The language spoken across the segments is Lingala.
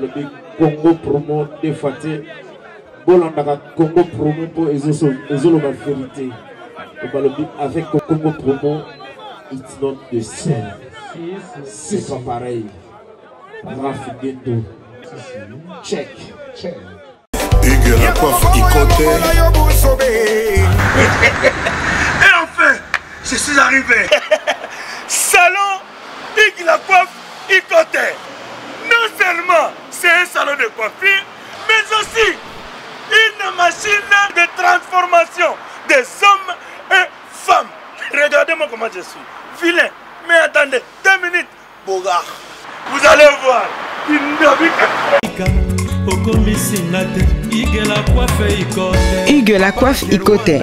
Le Congo promo de Faté. Bolandaka Congo promo pour Ezolo ma vérité. Avec Congo promo, it's not the same. C'est pas pareil. Raph Ghetto. Check. Hugues la coiffe Ikoté. Et enfin, je suis arrivé. Salon Hugues la coiffe Ikoté. Non seulement c'est un salon de coiffure, mais aussi une machine de transformation des hommes et femmes. Regardez-moi comment je suis. Vilain. Mais attendez, 2 minutes. Bogart. Vous allez voir. Hugues la coiffe Ikoté.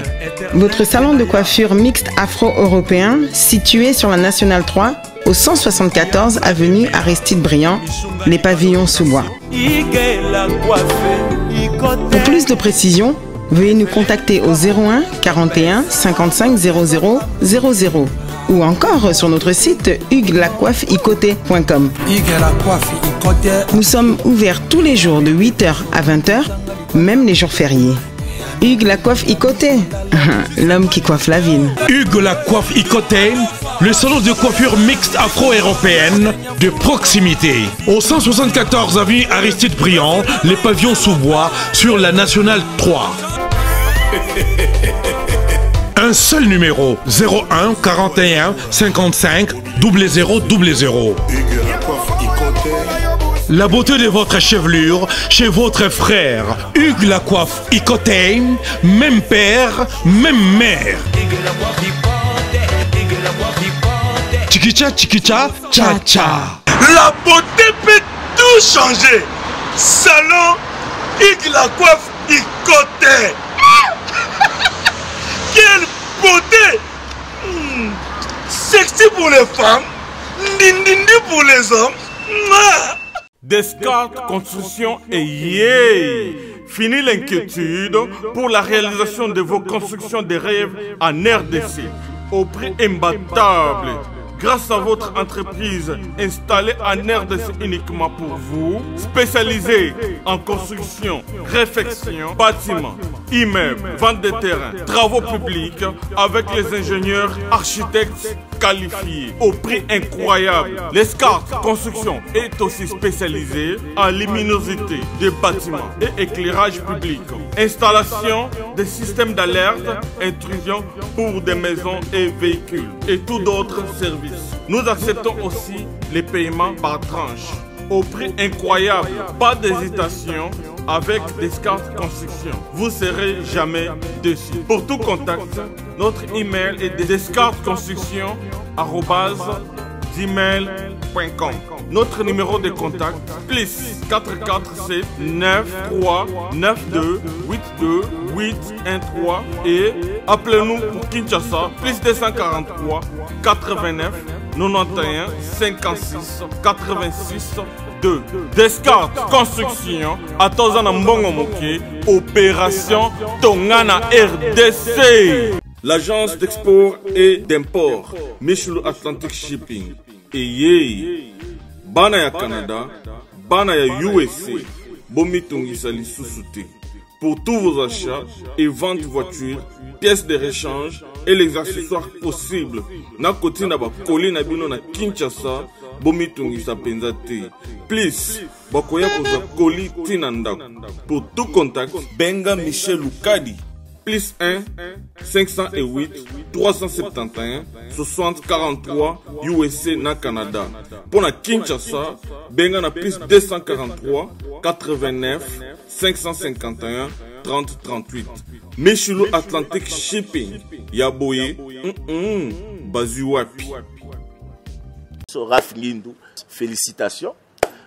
Votre salon de coiffure mixte afro-européen situé sur la Nationale 3 au 174 avenue Aristide Briand, les pavillons sous bois. Pour plus de précisions, veuillez nous contacter au 01 41 55 00 00 ou encore sur notre site hugueslacoiffeikoté.com. Nous sommes ouverts tous les jours de 8h à 20h, même les jours fériés. Hugues la coiffe Ikoté, l'homme qui coiffe la ville. Hugues la coiffe Ikoté, le salon de coiffure mixte afro-européenne de proximité. Au 174 avenue Aristide Briand, les pavillons sous bois sur la Nationale 3. Un seul numéro, 01 41 55 00 00. La beauté de votre chevelure chez votre frère. Hugues la coiffe Ikoté, même père, même mère. Chikicha, chikicha, cha cha. La beauté peut tout changer. Salon Hugues la coiffe Ikoté. Quelle beauté! Sexy pour les femmes, dindindi pour les hommes. Descartes Construction et yeah! Fini l'inquiétude pour la réalisation de vos constructions de rêves en RDC au prix imbattable. Grâce à votre entreprise installée en RDC uniquement pour vous, spécialisée en construction, réfection, bâtiments, immeubles, vente de terrains, travaux publics, avec les ingénieurs architectes qualifiés au prix incroyable. Descartes Construction est aussi spécialisée en luminosité des bâtiments et éclairage public, installation des systèmes d'alerte, intrusion pour des maisons et véhicules et tout d'autres services. Nous acceptons aussi les paiements par tranche au prix incroyable. Pas d'hésitation avec Descartes Construction. Vous serez jamais déçus. Pour tout contact, notre email est descartesconstruction@gmail.com. Notre numéro de contact plus 447 93 92 82 813 et appelez-nous pour Kinshasa plus 243 89 91 56 86 2. Descartes Construction à Tozana Mbongo Moké, opération Tongana RDC. L'agence d'export et d'import Michel Atlantic Shipping et yé bana ya Canada, bana ya USA, bomitungisa lisusu. Pour tous vos achats et ventes de voitures, pièces de rechange et les accessoires possibles. Na koti na ba koli na bino na Kinshasa, bomitungisa penza te. Please, bakoya koza koli tinanda. Pour tout contact, benga Michel Lukadi. Plus 1 508 371 60 43 USA na Canada. Pour la Kinshasa, benga na plus 243 89 551 30 38. Michelo Atlantic Shipping. Yaboye, Bazuapi. Raph Ngindou, félicitations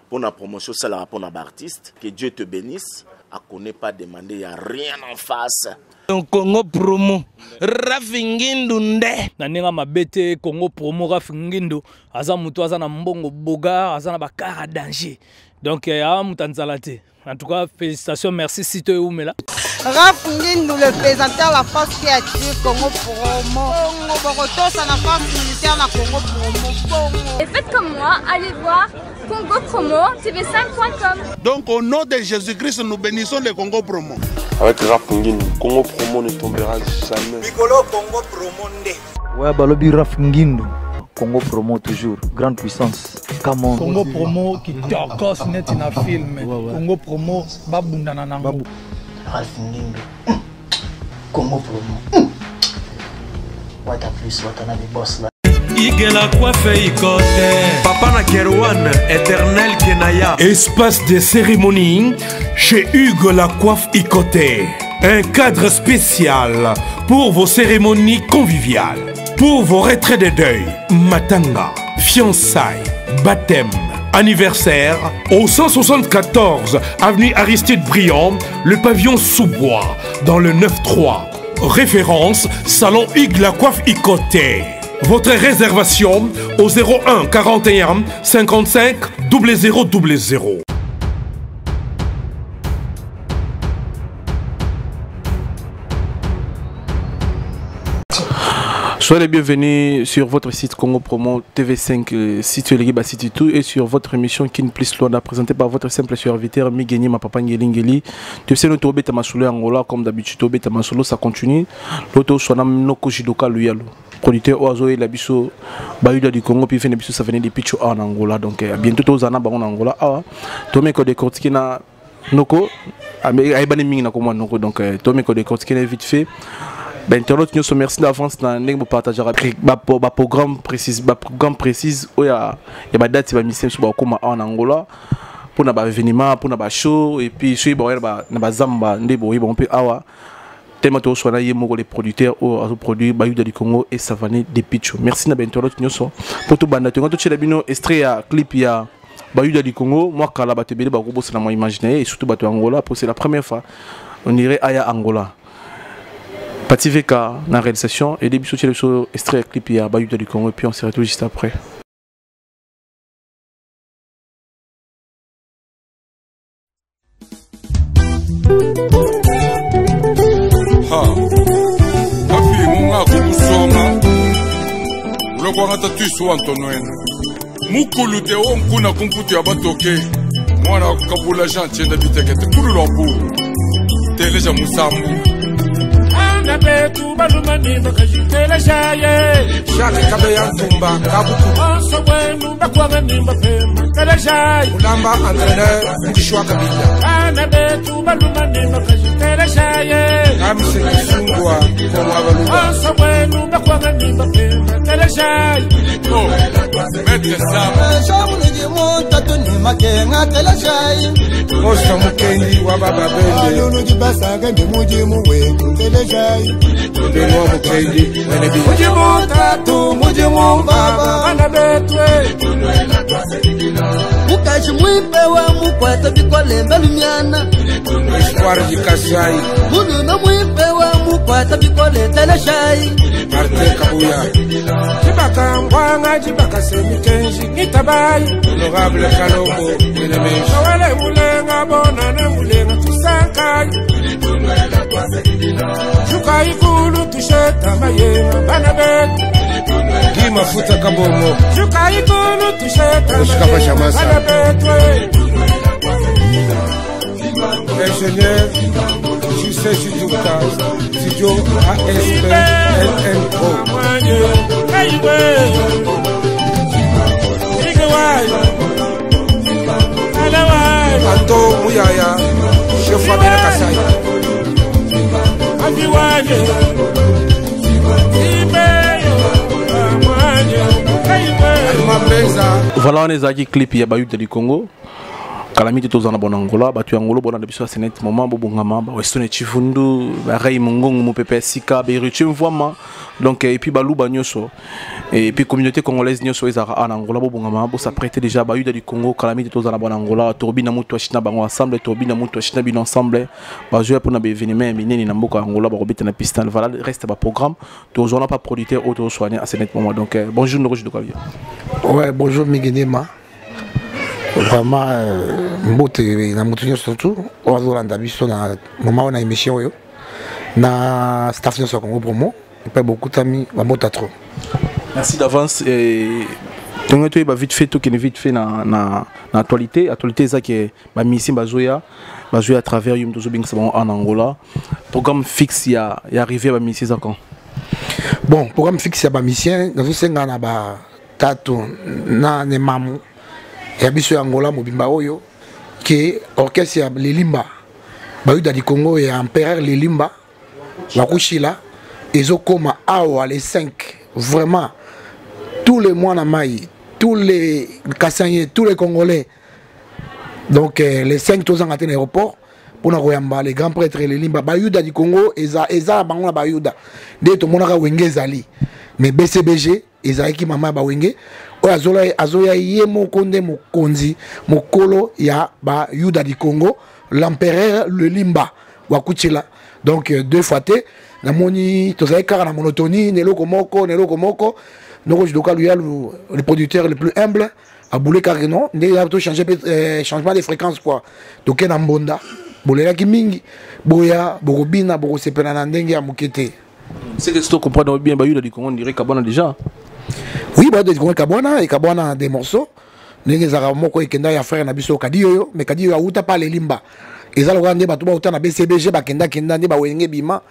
pour la promotion, c'est la rapport d'artiste. Que Dieu te bénisse. À connaît pas demander, il n'y a rien en face. Congo promo Raph Ngindou nde naninga mabete Congo promo Raph Ngindou aza mutu aza na mbongo boga aza na bakara danger donc ya mutanzalate. En tout cas, félicitations, merci si tu es où mais là. Raph Ngindou, le présentateur de la force créative Congo promo. Congo Boroto, c'est la force militaire de Congo promo. Et faites comme moi, allez voir Congo Promo, tv5.com. Donc au nom de Jésus-Christ, nous bénissons le Congo Promo. Avec Raf Nguindu, Congo Promo ne tombera jamais. Piccolo Congo Promo ndé. Ouais, balobi Raf Nguindu. Congo Promo toujours, grande puissance. Come on. Congo Promo qui torcos net in a film. Congo Promo babunda na nango. Raf Nguindu. Congo Promo. What a plus, what a boss là. Igela coiffe ikote. Papa na Kerouan, éternel Kenaya. Espace de cérémonie chez Hugues la coiffe Ikote. Un cadre spécial pour vos cérémonies conviviales. Pour vos retraits de deuil, matanga, fiançailles, baptême, anniversaire. Au 174 avenue Aristide Briand, le pavillon sous-bois, dans le 9-3. Référence, salon Hugues la coiffe Ikote. Votre réservation au 01 41 55 0000. Soyez les bienvenus sur votre site Congo Promo TV5, situé Ligiba City 2, et sur votre émission Kin Plus Lona, présentée par votre simple serviteur Migeni Mapapa Ngelingeli. Tu sais, notre obé tamasolo Angola, comme d'habitude, obé tamasolo, ça continue. L'autre, soit Noko Jidoka Luyalo. Producteur Oazo et la biso Bayuda du Congo, puis fait des biso, ça venait des pitchs en Angola. Donc, bientôt, aux Anna en Angola. Tomé ko de Kortikina Noko, Aïbani Ming Nako Noko, donc, Tomé ko de Kortikina vite fait. Internaute, nous sommes merci d'avance dans le partage programme précis où il y a des dates qui sont en Angola pour un événement, pour un show, et puis je suis un zamba, on peut avoir tellement de choses les producteurs ou produits Bayuda du Congo et Savané des Pichos. Merci d'Internaute, nous sommes pour tout bande. Tu as vu extrait à clip il y a Bayuda du Congo, moi quand la batte belle, c'est la imaginaire et surtout bateau Angola, pour c'est la première fois on irait à Angola. Pati Veka dans la réalisation et début sur le extrait clip il y a Bayuda du Congo et puis on se retrouve juste après. Mukulute o mkuna kumputi abatoke mwana kabula jantie na bitekete kulu lombu teleja musambu na betu balumani bakajitela shaye shaka kabe ya tumba kabuku so wenu bakwa nimba pema tela shaye ulamba entraîneur ndishwa kabila na betu balumani bakajitela shaye kamse kisungwa kwa baluba so wenu bakwa nimba pema tela shaye oh mete sama shamu ni monta tuni makenga tela shaye osa mukendi wa baba bende lulu jibasa gende muji muwe tela shaye Benoît Mukendi, Mujimu tatu, Mujimu baba, anabetwe. Mukaji mwipewa mukwata bikole mbelumiana. Espoir jikashai. Mudu na mwipewa mukwata bikole teleshai. Martin Kabuya. Jibaka mwanga, jibaka semikenji, nitabai. Honorable Kalombo, Elemenshi. Nawele mulenga, bona ne mulenga, tusankai. Juka ikulu tusheta mayenga banabetu Gima futa kabomo Juka ikulu tusheta mayenga banabetu Ingénieur José Chiduka Studio ASP LNO Ayiwe Igewai Alawai Anto Muyaya Chef Fabien Kasai Voilà, on est à clip il y a Bayuda du Congo. Calamité tous en Angola, batu Angola, bon, on a des choses à net moment, Bobongama, Westone Chifundu, Ray Mongong, mon pépé Sika, Berutu, vraiment. Donc, et puis Balou Bagnoso, et puis communauté congolaise Nyoso en Angola, Bobongama, bon, ça prêtait déjà Bayuda du Congo, Calamité tous en Angola, Torbina Moutoachina, Bango ensemble, Torbina Moutoachina, Bin ensemble, Bajoua pour un événement, Minen, Namboka Angola, Barobit na pistan, voilà, reste pas programme, tous on n'a pas producteur, auto soigné à ce net moment. Donc, bonjour, Noroji de Kavia. Ouais, bonjour, Migenema. Vraiment, mbote na mutu surtout ozolanda biso na moment on a émission yo na station sur Congo Promo et pas beaucoup d'amis mbote trop. Merci d'avance et Donc tu es vite fait tout qui est vite fait na actualité ça que ba mission bazoya à travers yum toujours bien en Angola. Programme fixe il y a arrivé ba mission ça quand. Bon, programme fixe ya ba mission dans ce ngana ba tatu na ne mamu ya biso Angola mobimba oyo que orchestre ya Lelimba ba yuda di Congo et empereur Lelimba la kushila ezokoma awa les 5 vraiment tous les mois na mai tous les Kassaniens, tous les Congolais. Donc les 5 tous en aéroport pour nous les grands prêtres les Limba Bayuda du Congo eza bango na Bayuda de to monaka wenge zali mais BCBG eza ki mama ba wenge o azoya ye mokonde mokonzi mokolo ya Bayuda du Congo l'empereur le Limba wakuchila donc 2 fois té na moni to za kara na monotonie neloko moko donc je dois lui le producteur le plus humble à bouler carrément il a tout changé changement de fréquence quoi donc en bonda bolela ki mingi boya bokobina bokosepela na ndenge ya mukete c'est que tu comprends bien Bayuda du Congo on dirait Kabwana déjà oui bah de Kabwana et Kabwana des morceaux ndenge za moko ekenda ya frère na biso Kadiyo mais Kadiyo auta pas les Limba eza loka nde bato ba auta na BCBG bakenda nde ba wenge bima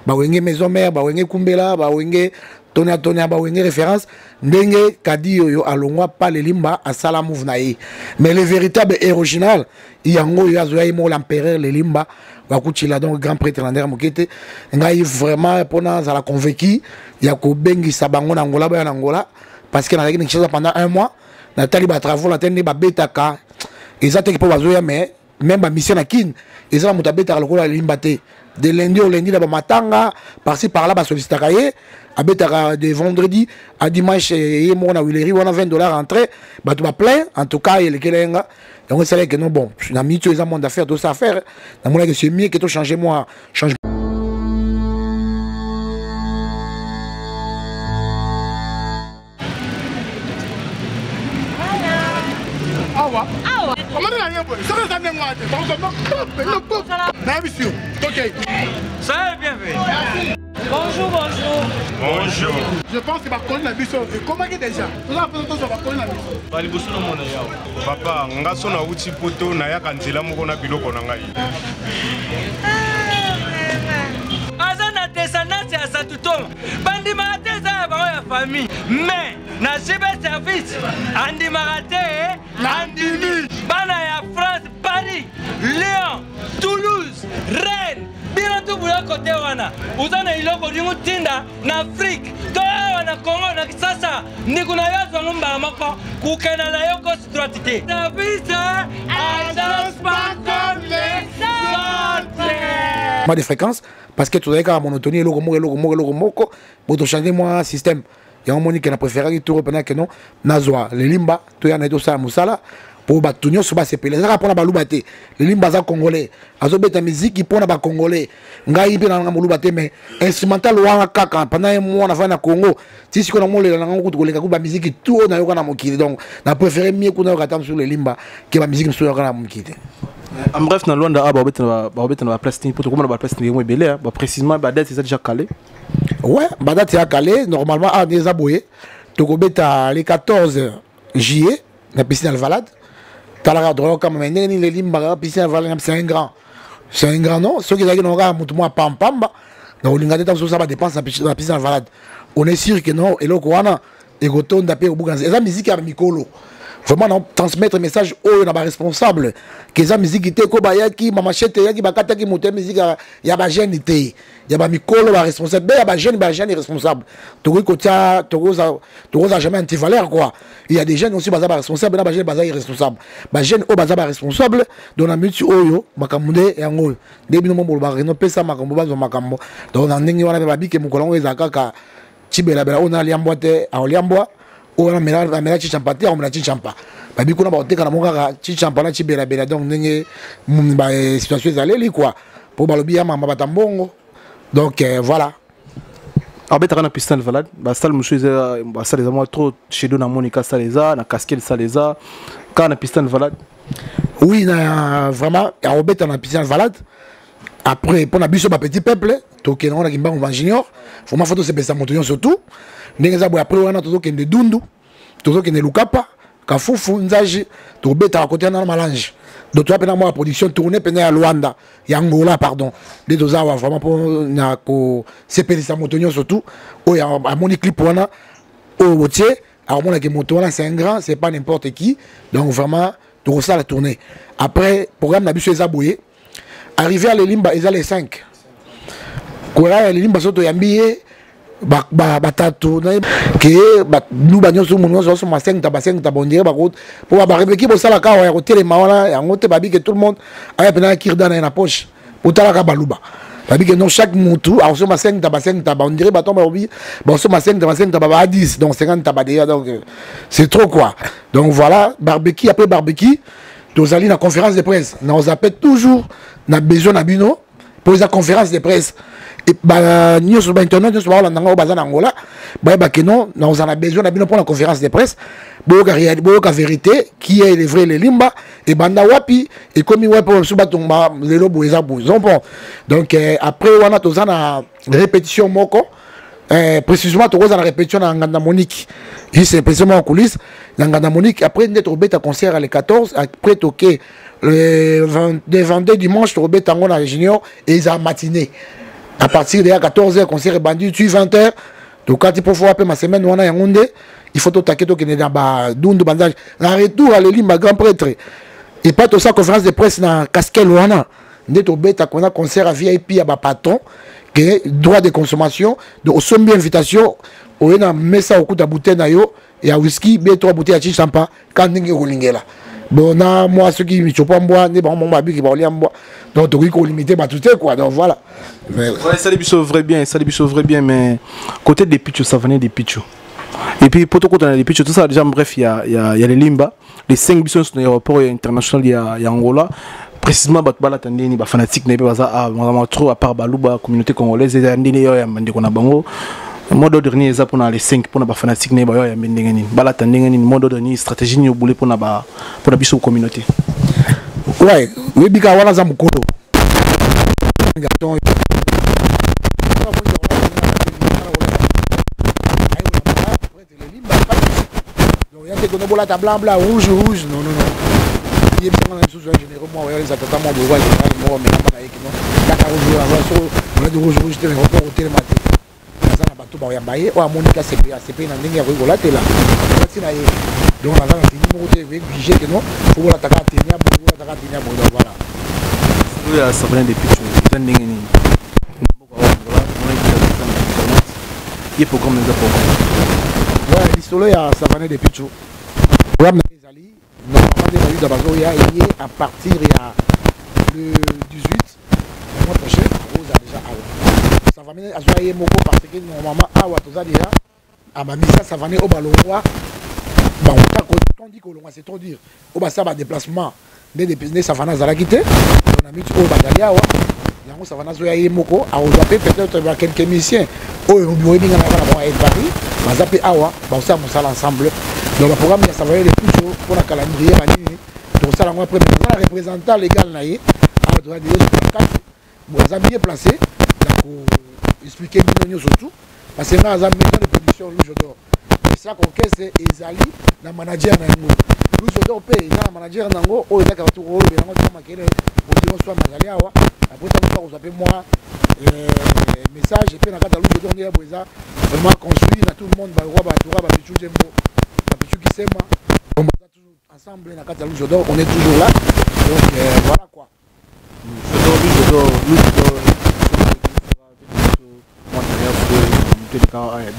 ba wenge maison mère ba wenge kumbela ba wenge Tonia ba wenge référence ndenge Kadiyo yo alongwa pas les Limba à sala move na ye mais le véritable héros original yango yo azoya mo l'empereur les Limba wakuchila donc grand prêtre Lander Mokete ngai vraiment pona za la convaincu ya ko bengi sabango na Angola ba na Angola parce que na ngi ncheza pendant 1 mois na taliba travaux la tende ba betaka ezate ko bazoya mais même ba mission na kin ezala mutabeta lokola Limba te de lundi au lundi ba matanga par-ci par là ba sollicitaka ye abetaka de vendredi à dimanche et mon a Willery on a $20 entrée bah tu vas plein en tout cas il est kelenga donc c'est que non bon na mis tu les monde d'affaires tout ça à faire na mon que c'est mieux que tu changer moi change Ça est bien fait. Bonjour, bonjour. Bonjour. Je pense que ma collègue n'a vu ça. Comment est déjà? Nous avons fait ça, ma collègue n'a vu ça. Papa, nga sona uti poto na ya kanzela moko na biloko na ngai. Azana descendance ya Satutoma. Bandi marate za ba ya famille. Mais na jibe service andi marate andimi. Bana ya France, Paris, Lyon, Toulouse, Rennes. Bina tu bula kote wana uzana iloko dingu tinda na Afrique to wana Congo na Kisasa ndikuna yazo ngumba mako kukena na yoko strategy na visa agence pas comme les autres de fréquence parce que tu as qu'à monotonie loko moko pour changer moi système et on moni que na préféré tout pendant que non nazwa les Limba to ya na to sa musala pour batunyo so ba sepele za pona baluba te les Limba za congolais azobeta musique pona ba congolais ngai pe na ngoluba te mais instrumental wa kaka pendant un mois na fa na Congo si siko na molela na ngo koleka ku ba musique tout na yoka na mokili donc na préféré mieux qu'on a attendre sur les Limba que ba musique sur yoka na mokili. En bref na Luanda ba obeta na place pour to comment ba place ni mo belé ba précisément ba date c'est déjà calé. Ouais, ba date est calé normalement à des aboyés to obeta les 14 juillet na piscine Alvalade. Talara droit comme mais les Limba piscine Alvalade c'est un grand nom ceux qui ont mutu moi pamba na olinga tata so ça va dépenser na piscine Alvalade. On est sûr que non et loko wana et gotonda pe obuganza eza musique ya mikolo vraiment non transmettre message au na ba responsable que za musique te ko bayaki mama chete yaki bakata ki moteur musique ya ba jeune te ya ba mikolo ba responsable ya ba jeune responsable to ko tia to ko jamais anti-valeur quoi il y a des jeunes aussi baza ba responsable na ba jeune baza irresponsable ba jeune o baza ba responsable dans la multi oyo makamunde yango debi no mo ba reno pesa makambo bazo makambo donc na ndenge wana ba bike mukolongo ezaka chibela bela on a liambwa te a liambwa on a mela chichampa te on a chichampa babi kuna ba oteka na moka chichampa na chibela bela donc ndenge ba situation ezaleli quoi pour balobi ya mama batambongo donc voilà abeta na piston Alvalade ba salle monsieur ba salle les amours trop chez nous na Monica Saleza na casquette Saleza quand na piston Alvalade oui na vraiment abeta na piston Alvalade après pour na biso ba petit peuple to ke na kimba on va junior faut ma photo c'est pesa motonyo surtout ndenge za bo après on a to ke ndundu Tozo qui ne lukapa, Kafufu Nzaji, Tobeta à côté dans Malange. Donc tu as pendant la production tournée pendant à Luanda, Angola pardon. Les deux avoir vraiment pour na ko CPD sa motonio surtout. Oh à mon clip on a au routier, alors mon que moto là c'est un grand, c'est pas n'importe qui. Donc vraiment tout ça la tournée. Après programme n'a biso ezaboué. Arrivé à l'Elimba ils les 5. Quoi l'Elimba soto yambié batatu que nous bagnos sur mon nom sur ma 5 tabondier bakot pour barbeque pour ça la ka ya côté les mawana ya ngote babi que tout le monde aya pena kirda na poche pour ta la baluba babi que non chaque montou alors sur ma 5 tabondier baton babi bon sur ma 5 tababa 10 donc 50 tabadea donc c'est trop quoi. Donc voilà barbecue après barbecue tous allons na conférence de presse nous appelle toujours na besoin na bino pour la conférence de presse. Et bah nous sur internet nous sur l'angola bazana Angola bah que non nous en a besoin pour la conférence de presse boka vérité qui est les vrais les limba et banda wapi et comme il pour sur batomba les lobo les abous donc après on a tous en répétition moko précisément tous en répétition dans Nganda Monique c'est précisément en coulisses dans Nganda Monique après d'être au bêta concert à les 14 après toquer le vendredi dimanche au bêta Angola junior et ils a matinée. À partir de 14h, concert est bandu, tu 20h. Donc, quand il faut faire ma semaine, on a un monde, il faut tout taquer, qu'il y a un bandage. En retour à l'Elimba, grand prêtre. Et pas tout ça, conférence de presse dans Casquel, on a. Net au bête, on a concert à VIP à Bapaton, qui est droit de consommation. Donc, au sommet invitation, on a mis ça au coup de bouteille, et à whisky, bien 3 bouteilles à Chichampa, quand on est au Lingela. Bon, moi, ceux qui ne sont pas en bois, ne sont pas en qui vont aller en bois. Donc, tu as limité, tout est quoi. Donc, voilà. Ouais, ça les sauverait bien, mais côté des pitchos, ça venait des pitchos. Et puis, pour tout côté des pitchos, tout ça, déjà, bref, il y a les Limba, les 5 bisons sur l'aéroport international, il y a Angola. Précisément, Batbala Tandini, fanatique, n'est pas trop, à part Balouba, communauté congolaise, et Andini, il y a un bango. Moi dernier ça pour les 5 pour na fanatique ne ba ya mendengeni bala tandengeni modo dernier stratégie ni obule pour na biso communauté. Ouais, we bika wana za mukolo. Il y a des gens qui ont blanc, blanc, rouge, rouge. Non, non, non. Il y a des gens qui ont généreux. Moi, les attendants, moi, je vois les gens, mais on a des rouge, rouge, des reports au télématique. Bato ba yambaye o amonika CP na ndenge ya kola tela tina ye donc on a dans fini mo te obligé que non faut la taka tenia bo voilà oui ça vient des pitchs dans ndenge ni il faut comme les apports ouais l'histoire ya ça vient des pitchs programme les ali normalement des values d'Abazo ya à partir ya le 18 le mois prochain Rose a déjà ça va mener à joyer moko parce que normalement awa toza déjà à ma mission ça va aller au balongwa bah on dit que l'on c'est trop dire au bas ça va déplacement des savana za la quitter on a mis au badalia wa yango savana joyer moko a ozaper peut-être quelques missions au bureau ninga na ba et Paris ba zaper awa ba ça mon sala ensemble donc le programme ça va aller plus pour la calendrier manini donc ça la moi après le représentant légal na yé a doit dire 4 bon ça bien placé expliquer nous surtout parce que nous avons maison de production Louis d'or et ça qu'on c'est Ezali na manager nango Louis d'or paye na manager nango o eza ka tout rôle mais nango tama kele o dire soit mazali awa après ça vous appelez moi message et puis na kata Louis d'or ndia boza vraiment construit na tout le monde ba roi ba toura ba pichu jembo ba pichu qui sema on va toujours ensemble na kata Louis d'or on est toujours là donc voilà quoi Louis d'or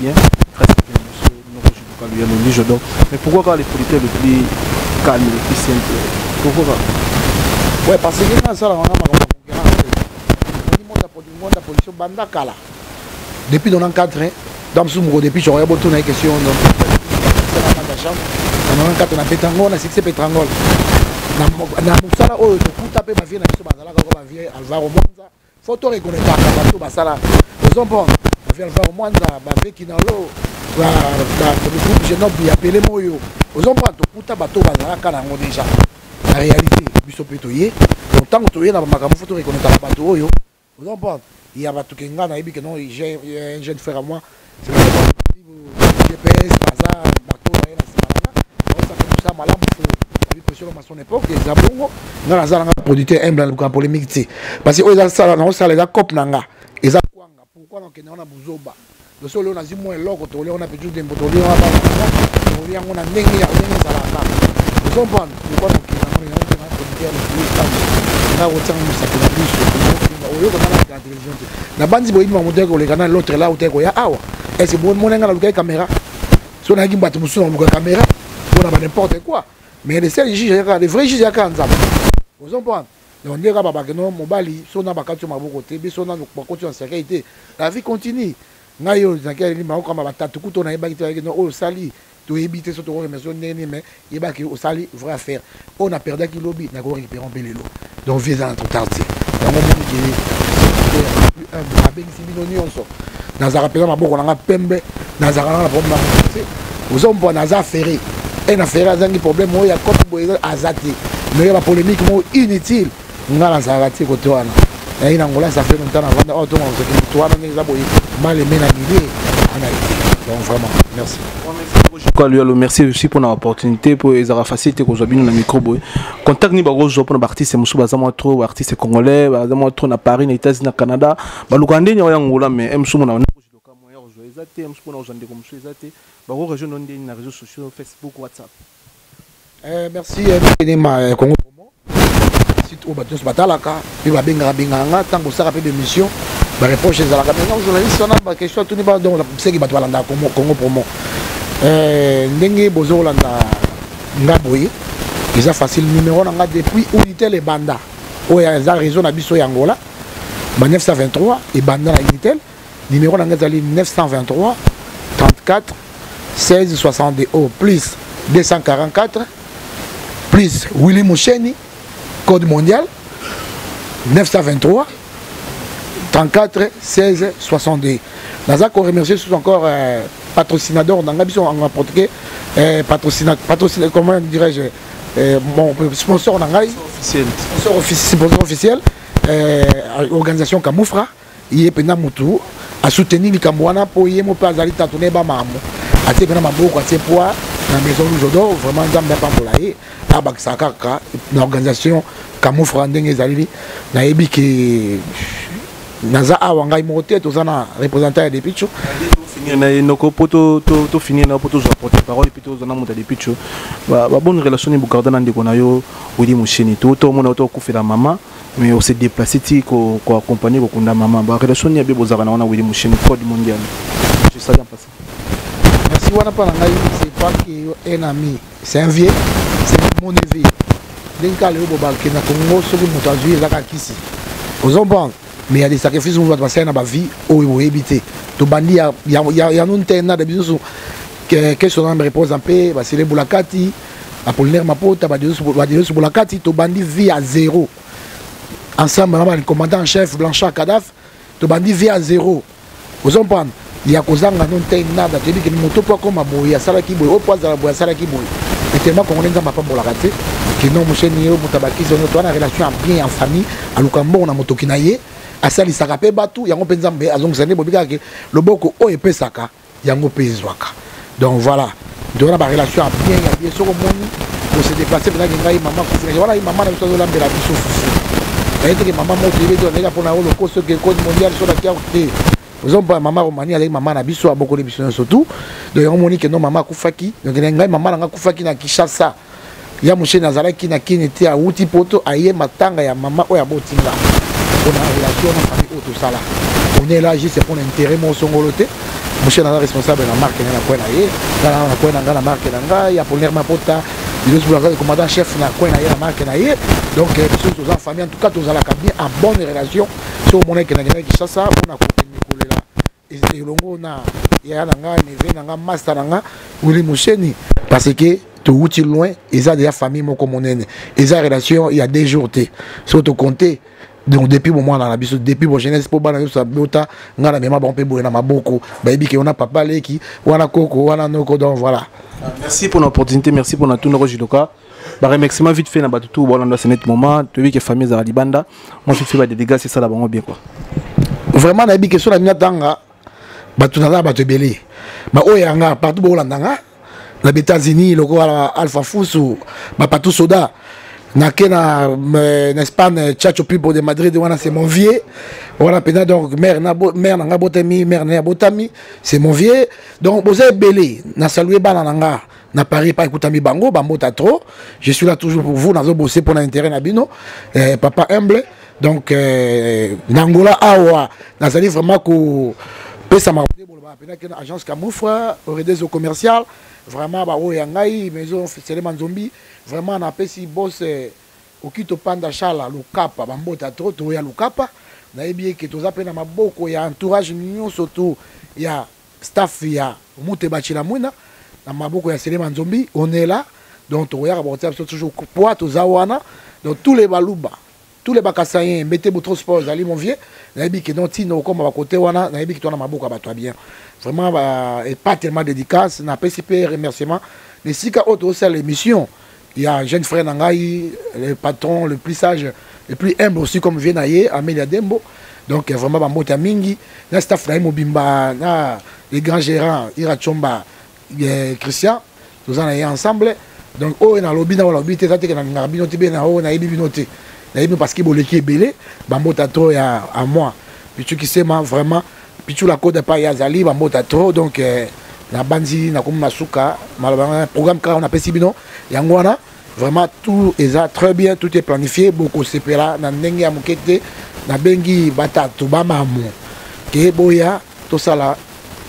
bien, mais pourquoi quand les producteurs le plus calme, le plus simple? Pourquoi pas? Ouais, parce que quand ça, on a la position Bandakala. Depuis dans l'encadre, dans ce moment, depuis j'aurais beau tourner question. On a un cadre, on a Pétangol, on a succès Pétangol. Na musala oyo tokuta pe bavie na biso bazala ka bavie Alvaro Mwanza photo reconnaître ka bato basala ils ont bon bavie Alvaro Mwanza bavie Kinalo ba groupe Genob ya appelé moyo ils ont pas tokuta bato bazala ka nango déjà la réalité biso petoye donc tant que toye na makambo photo reconnaître ka bato oyo ils ont pas il y a bato kenga na yebi que non j'ai un jeune frère à moi c'est le GPS bazar bato na à son époque, les abongo, dans la salle, producteur aime la polémique. Parce que les salles, les copes nanga, les akwanga, pourquoi on a bouzoba. Le sol, on a dit moins l'or, on a pu des motos, on a n'engue, ça la vous comprenez pourquoi on na bandi boyi ma moteur ko le canal l'autre là où t'es ko ya awa et c'est bon mon ngala le caméra so na gimba tu musu na caméra on a n'importe quoi mais les seuls juges les vrais juges ya kanza vous comprenez on dit ka baba que non mobali so na bakatu maboko te biso na ko ko en sécurité la vie continue ngayo zakeli ma ko ma batatu kuto na yeba kitwa no o sali to éviter ce tour mais mais il va que au sali vrai affaire on a perdu qui lobby n'a récupérer en belelo donc visa entre tardi dans mon un avec similonion so dans un rappel ma boko na pembe dans un la bombe vous on pas dans affaire et na affaire azangi problème o ya comme boy azati mais il y a polémique mo inutile ngala za rati ko to ana et il angola ça fait longtemps avant auto on se dit toi na za boy mal aimé na idée donc vraiment merci. Merci aussi pour l'opportunité pour les faciliter que aujourd'hui dans le micro boy contact ni bago pour les artistes musu bazama trop artistes congolais bazama trop na Paris na États-Unis na Canada balukande nya yangola mais musu na jiloka moya rejoindre ezate musu na ojande comme musu ezate bago région ndé na réseaux sociaux Facebook WhatsApp. Merci Nema Congo Promo site au bateau batalaka puis ba benga benganga tango sara pe de mission ba réponse à la caméra journaliste on a ba question tout ni ba donc c'est qui ba balanda Congo Promo ndenge bozolanda ngaboye eza facile numéro nanga depuis Unitel et Banda oya za réseau na biso yangola ba 923 et Banda na Unitel numéro nanga zali 923 34 16 60 plus 244 plus Willy Moucheni code mondial 923 34 16 62 naza ko remercier encore patrocinadeur dans l'ambition en rapporté patrocinateur comment dirais-je mon sponsor officiel organisation Kamoufra il est pendant mutu à soutenir les Cambouana pour y mo pas aller tatoner ba mamu a te pendant maboko a te poids na maison Lujodo vraiment dans même pas polaye à Baksaka l'organisation Kamoufra ndenge zali na yebi que naza awangai moté to zana représentant de Pichu noko poto to finir na poto za porter parole plutôt zana monta de Pichu ba bonne relation ni bukarda na ndeko na yo Willy Moucheni to mona to kufela mama mais on s'est déplacé ti ko accompagner ko kunda mama ba relation ni abebo zana na Willy Moucheni code mondial je sais bien passé merci wana pa ngai c'est pas que un ami c'est un vieux c'est mon neveu denka le boba ke na Congo so moto azui ezaka kisi ozomba mais il y a des sacrifices où on va passer dans la vie où il faut éviter. To bandi il y a non tena de biso que son nom repose en paix parce que les boulakati Apollinaire Mapota ba de boulakati to bandi vie à zéro. Ensemble le commandant en chef Blanchard Kadaf to bandi vie à zéro. Vous comprenez? Il y a kozanga non tena da te dit que moto pas comme aboya sala ki boy au poids za boya sala ki boy. Et tellement qu'on est dans ma papa boulakati que non monsieur Nio mutabaki zo to na relation bien en famille à Lukambo na moto kinaye asali sakape batu yango penza mbe azongisane bobika ke loboko o epesaka yango pezwaka donc voilà donc la relation a bien soko moni pour se déplacer pendant que ngai maman ko voilà maman na biso lambela biso fufu et que maman mo tibe do nega pona olo ko so ke code mondial so la kia te vous on pas maman romani avec maman na biso aboko de biso surtout donc yango moni que non maman kufaki donc ngai maman na kufaki na Kinshasa ya Moucheni nazalaki na kinete a uti poto aye matanga ya maman o ya botinga. On a une relation de famille tout ça là. On est là juste pour l'intérêt mon songoloté. Monsieur est responsable de la marque na quoi na la marque na ya Apollinaire Mapota, il est le commandant chef na quoi na la marque na donc tous en famille en tout cas tous à la bien en bonne relation sur mon que na qui ça on a continué là. Et longo na ya na neve na master na Willy Moucheni parce que tout outil loin ils ont déjà famille mon comme on est ils ont relation il y a des jours surtout compter. Donc depuis le moment dans la biso depuis mon jeunesse pour bana yo sabota ngala mema bon pe boye na maboko ba yebi ke on a papa leki wana koko wana noko donc voilà. Merci pour l'opportunité, merci pour notre tour jiloka. Ba remerciement vite fait na batutu bon dans ce net moment tu vis que famille za libanda moi je fais des dégâts c'est ça là bon bien quoi. Vraiment na yebi que sur la minatanga batu na batu belé ba oyanga partout bo landanga na États-Unis loko Alpha Fusu ba patu soda Nakena, n'est-ce pas, Chacho Pipo de Madrid, c'est mon vieux. Voilà, donc, mère n'a botami, mère n'a botami, c'est mon vieux. Donc, vous avez belé, n'a salué Bananga, n'a Paris, pas écoutami Bango, Bambota trop. Je suis là toujours pour vous, n'a bossé pour l'intérêt Nabino, papa humble. Donc, Nangola Awa, n'a sali vraiment que. Ça m'a appelé agence Camoufra, réseau commercial, vraiment, maison officiellement zombie, vraiment, on appelle si boss au Kito Panda Chala, le Kapa, Bambota trop, il y a le Kapa, on a bien que tous appels à ma boko, il y a entourage mignon, surtout, il y a staff, il y a Moute Bachilamuna, dans ma boko, il y a Seleman Zombie, on est là, donc, on regarde toujours poids, tous Awana, donc tous les Balouba. Tous les Bakassaïens, mettez votre sport, allez mon vieux, n'ayez que non, tino comme à côté, n'ayez que toi, ma boucle à toi bien. Vraiment, et pas tellement dédicace, n'a pas si peu remerciement. Les six autres aussi à l'émission, il y a un jeune frère Nangaï, le patron le plus sage, le plus humble aussi, comme vient Naye, Amélia Dembo. Donc, vraiment, Bambota Mingi, le staff Naïmo Bimba, les grands gérants, Ira Chomba, Christian, tous en ayant ensemble. Donc, oh, il y a lobby, il y a lobby, il y a lobby, il y a lobby, parce que boleki est belé, Bambota trop à moi. Puis tu qui sais vraiment, puis tu la code pas Yazali, Bambota trop, donc na banzi, na comme Masuka, malheureusement programme car on appelle Sibino, Yangwana, vraiment tout est très bien, tout est planifié, beaucoup c'est là, na nengi ya mukete, na bengi bata tubama amu, ke boya, tout ça là,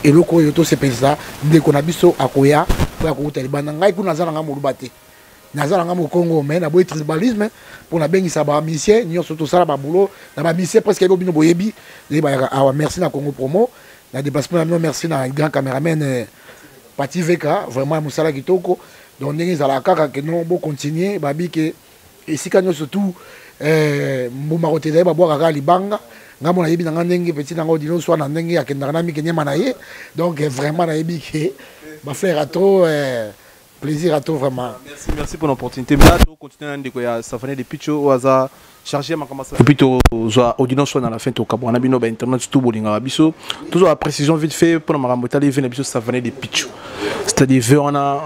et le koyo tout c'est ça, dès qu'on a biso akoya, pour akoya libana, ngai kuna zana ngamu bate. Nazala ngamo Congo mais na boy tribalisme pour na bengi sa ba mission nyo surtout ça ba boulot na ba mission presque ebo bino boyebi les ba merci na Congo promo na déplacement na merci na grand caméraman Pati Veka vraiment musala kitoko donc ndenge za la kaka que non bo continuer ba bi que ici quand surtout mbuma roteza ba boire kaka libanga ngamo na yebi na ndenge petit na ngodi so na ndenge ya kendana na mi kenyama na ye donc vraiment na yebi que ba faire à trop plaisir à toi vraiment. Merci pour l'opportunité. Mais là, tu continues à dire que ça venait des pitchos au hasard chargé ma commence. Et puis tu as audience à la fin tu as on a bien internet tout bolinga abisso. Toujours la précision vite fait pour la marambota les venir ça venait des pitchos. C'est-à-dire on a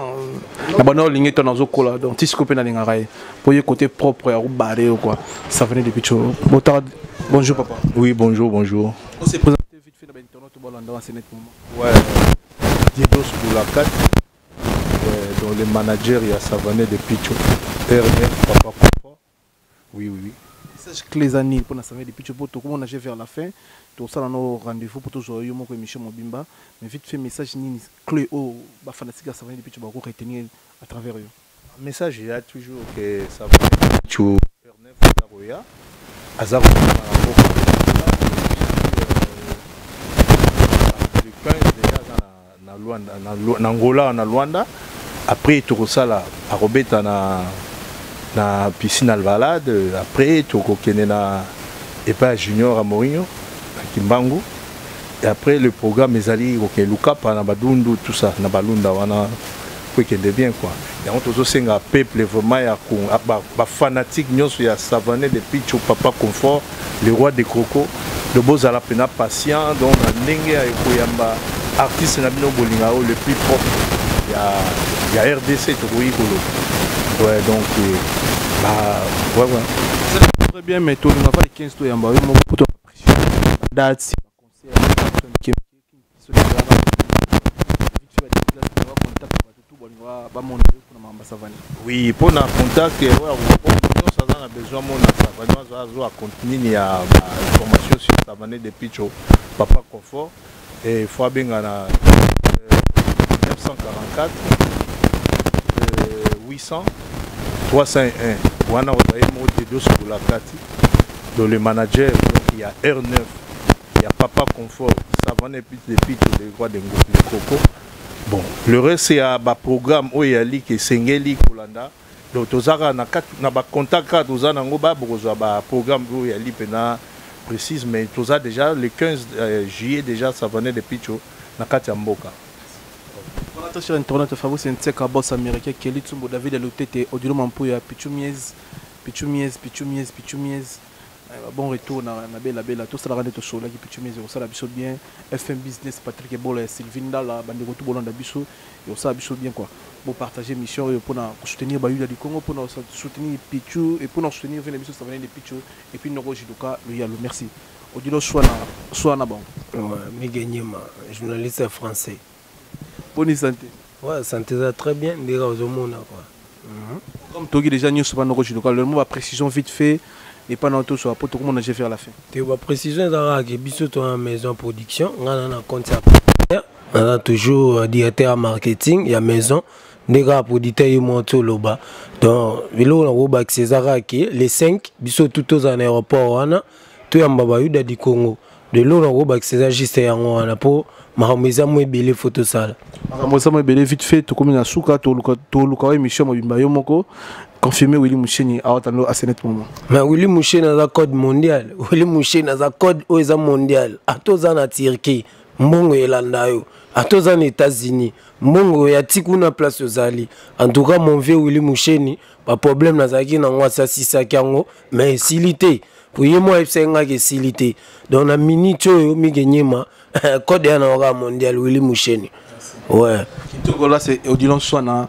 la bonne ligne est dans zokola donc tu scopé na linga rai. Pour y côté propre à barré ou quoi. Ça venait des pitchos. Bonjour papa. Oui, bonjour, bonjour. On s'est présenté vite fait dans internet tout bolanda c'est net moment. Ouais. Diego sur la 4. Dans les managers, il y a Savané de Picho, RF, Papa Confort. Oui, oui, oui. Message clé années pour Savané de Picho, pour tout le monde vers la fin. Tout ça, on a rendez-vous pour toujours eu mon émission Mobimba. Mais vite fait, message ni clé au fanatique à Savané de Picho, pour retenir à travers eux. Le message, il y a toujours que Savané de Picho, RF, Azaroya, Azaroya, na Angola na Luanda après tout ça là à Robeta na piscine Alvalade après tout kokene na Epa Junior à Morinho à Kimbangu et après le programme ezali OK Lukapa na Badundu tout ça na Balunda wana kokende bien quoi et on toujours senga peuple vraiment ya ba fanatique nyonso ya Savané de Picho Papa Confort le roi des crocos de bozala pena patient donc ndenge ya koyamba artiste Nabino Bolingao le plus propre. Il y a RDC Togoï Golo. Ouais, donc, ouais, ouais. C'est très bien, mais tout le monde va les 15 tours. Il y a un peu de pression. Date, c'est un concert. Oui, pour un contact, on a besoin de continuer à information sur Savané de Picho, Papa Confort. Et Fabien a 944 800 301. On a des deux sur la carte. Dans le manager, il y a R9, il y a Papa Confort, Savané de Picho, les rois de Coco. Bon, le reste c'est un programme où il y a qui Sengeli Kolanda. Donc, tu as un contact, tu as un programme où il y a précise, mais tout ça déjà le 15 juillet déjà ça venait de Picho na kati ya mboka. Voilà sur internet favori c'est un tseka boss américain qui est David Lotete audio mampo ya Pichu Mies bon retour na bela tout ça la rendre to show là qui peut mettre ça la biso bien FM Business Patrick Ebola Sylvine Dala bande tout bolanda biso et ça biso bien quoi pour partager mission pour soutenir Bayuda du Congo pour soutenir Pichu et pour soutenir venir biso ça venir de Pichu et puis Noro Jidoka le yalo merci Odilo soit na bon ouais Miguenyema journaliste français bonne santé ouais santé ça très bien déjà au monde quoi comme Togi déjà nous sur Noro Jidoka le mot à précision vite fait et pendant tout ça pour tout le monde j'ai fait à la fin tu vois précision dans que biso toi maison production on a compte on a toujours directeur marketing il y a maison nega producteur y monto loba donc velo na roba César qui les 5 biso tout aux aéroport wana to ya Bayuda du Congo de l'eau na roba César juste yango wana pour makameza mo ebele photo sala makameza mo ebele vite fait to comme na suka to luka émission mobimba yo moko confirmé Willy Moucheni a attendu à ce moment. Mais Willy Moucheni a un code mondial. Willy Moucheni a un code mondial. À tous en Turquie, Mbongo Yolanda yo. À tous en États-Unis, Mbongo ya tikuna place aux ali. En tout cas, mon vieux Willy Moucheni, pas problème na zaki na ngwasa sisa kango, mais silité. Pour moi FC ngake silité. Dans la minute yo Miguenyema, code ya na mondial Willy Moucheni. Ouais. Là c'est Odilon Soana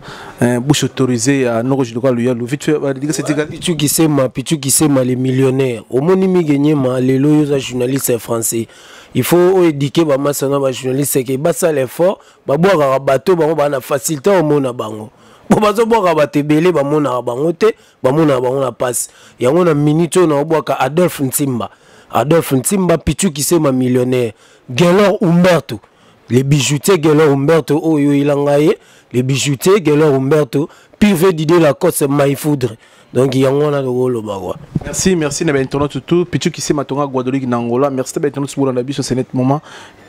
bouche autorisée à Noro Jidoka le yalo vite fait c'était Pichu qui sait les millionnaires au moni Miguenyema les loyaux journalistes français il faut éduquer ba masana ba journaliste qui ba ça l'effort ba boire bateau ba na facilité au mona bango bo bazo boire ba tebele ba mona bango te ba mona bango na passe yango na minute na boire Adolphe Ntimba Pichu qui sait millionnaire Gelor Umberto les bijoutiers Gelor Umberto Oyo Ilangaye, les bijoutiers Gelor Umberto, Pivé d'idée la côte Maïfoudre. Donc il y a un rôle au bagua. Merci na internet tout Pichu qui sait matonga Guadeloupe Nangola. Merci na internet sur Nabiso c'est net moment.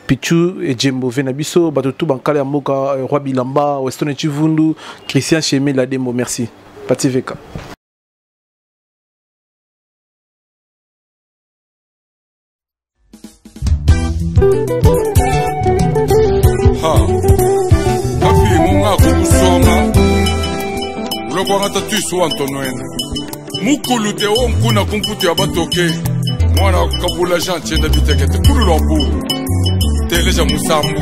Pichu et Jembo Venabiso batutu bankale mboka Roi Bilamba, Weston Chivundu, Christian Chemé la demo merci. Pati Veka. Papi munga kukusonga Uloko ngata tuisu Antonoene Mukulu te o mkuna kumputi abatoke Mwana kabula jantienda bitekete Kulu lombu Teleja musambu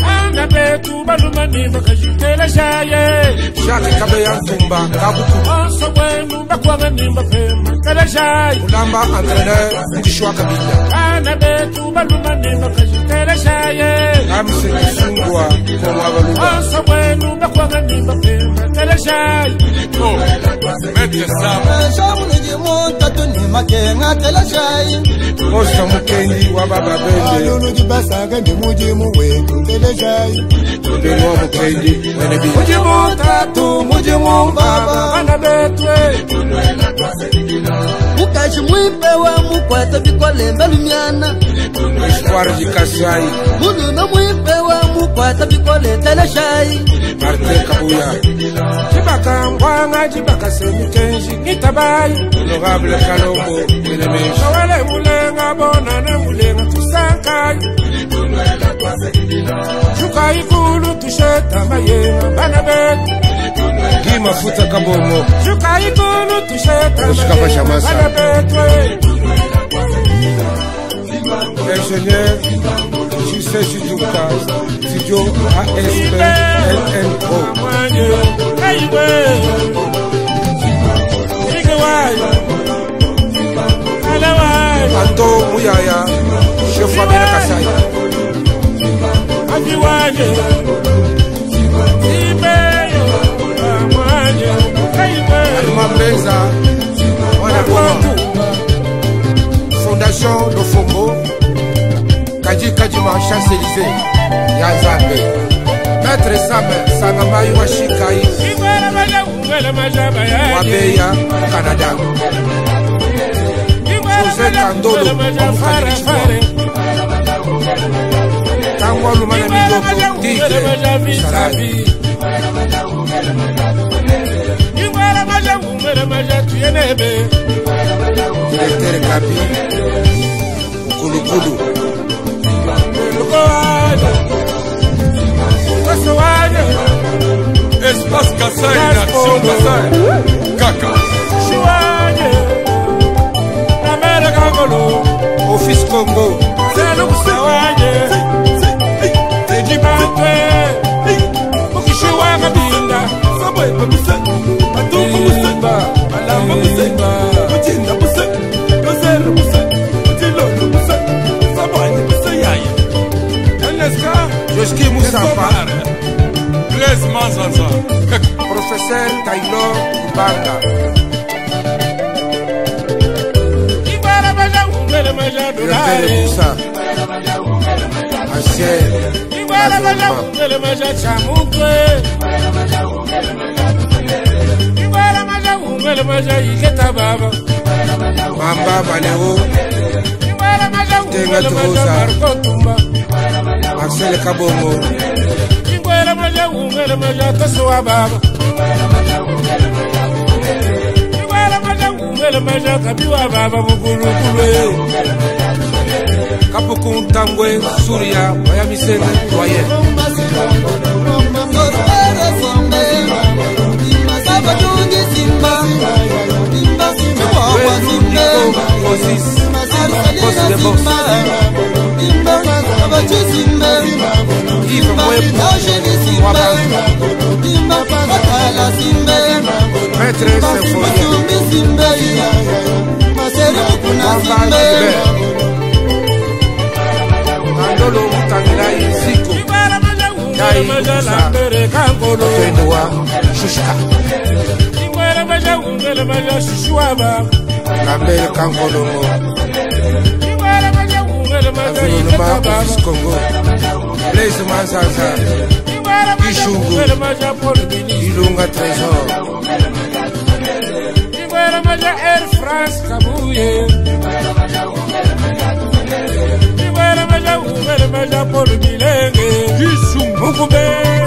Anga betu balumani bakajitele shaye Shaki kabe ya ntumba kabuku Onso wenu bakwaga nimba pema kele shaye Ulamba antreneur Ndishwa kabila Anga betu balumani bakajitele shaye Amse kisungwa Kwa wabaluba Onso wenu bakwaga nimba pema kele shaye Oh, Maître Sam Shamu nijimo tatu ni makenga kele shaye Osa mukendi wababa bende Alulu jibasaga ni mujimu wetu kele shaye Benoît Mukendi Mujimu tatu mujimu baba Ana betwe Mukashi mwipewa mukwata bikole mbelumiana Espoir jikasai Mudu na mwipewa mukwata bikole teleshai Martin Kabuya Jibaka ngwanga jibaka semikenji Nitabai Honorable Kalombo Menemeshi Kawele mulenga bona ne mulenga tusankai Chuka ikulu tusheta mayenga bana betu Gima futa kabomo Chuka ikulu tusheta mayenga bana betu Ingénieur Jissé Chiduka Studio ASP LNO Anto Muyaya Chef Fabien Kasai Abiwaje Ibeyo Amwaje Almambeza Wanakoma Fondation Lofongo Kaji Kajima Champs-Élysées Yazambe Maître Sam Sangamai Washikai Wabeya Canada José Kandolo Kangwa Lumana Midoko Tigre Sarabi Directeur Kapi Kulukudu Espace Kassai, Nation Kassai Kaka Kangolo, Office Congo, Zalo Kusawaje, Ejibate, Okishiwa Kabinda, Sabwe Babuse, Atuku Museba, Alama Museba, Mutinda Buse, Lozero Buse, Mutilo Buse, Sabwe Buse Yaya. Neska, Joski Moussamba, Blaise Manzanza, Professeur Taylor Banga. Directeur Moussa, Achel, Mamba Baleo, Tenga Trosa, Marcel Kabomo, Kapukun Tangwe, Surya, Miami Sene, Doyen. Kandolo Mutangirai Ziko Dai Musa Fenua Shushka Lambert Kangolo Avinuma Office Congo Blaise Manzanza Ishungu Ilunga Trésor Air France Kabouye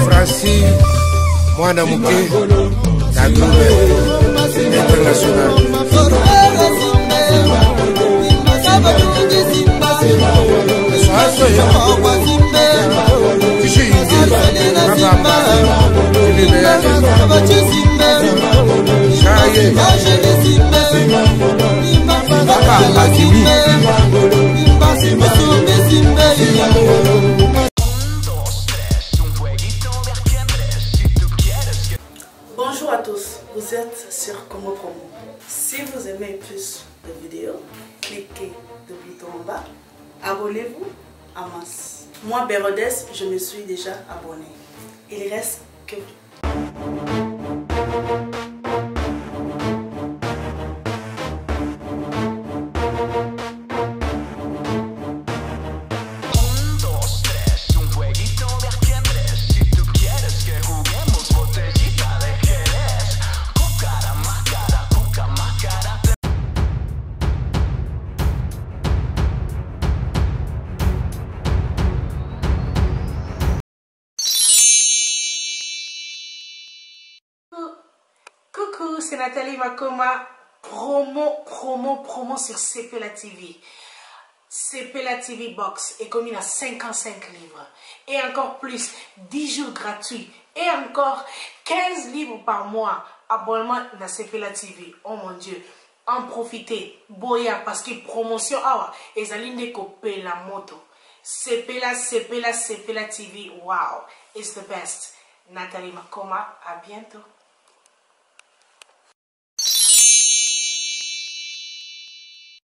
Francis Mwana Muke Dagube International Bonjour à tous, vous êtes sur Congo Promo. Si vous aimez plus de vidéos, cliquez le bouton en bas, abonnez-vous en masse. Moi, Bérodès, je me suis déjà abonné. Il reste que Coucou, c'est Nathalie Makoma, promo sur CPLA TV. CPLA TV Box est commune à 55 livres. Et encore plus, 10 jours gratuits. Et encore 15 livres par mois. Abonnement dans CPLA TV. Oh mon Dieu. En profitez. Boya, parce que promotion, et Zaline Kopé la moto. CPLA TV. Wow. It's the best. Nathalie Makoma, à bientôt.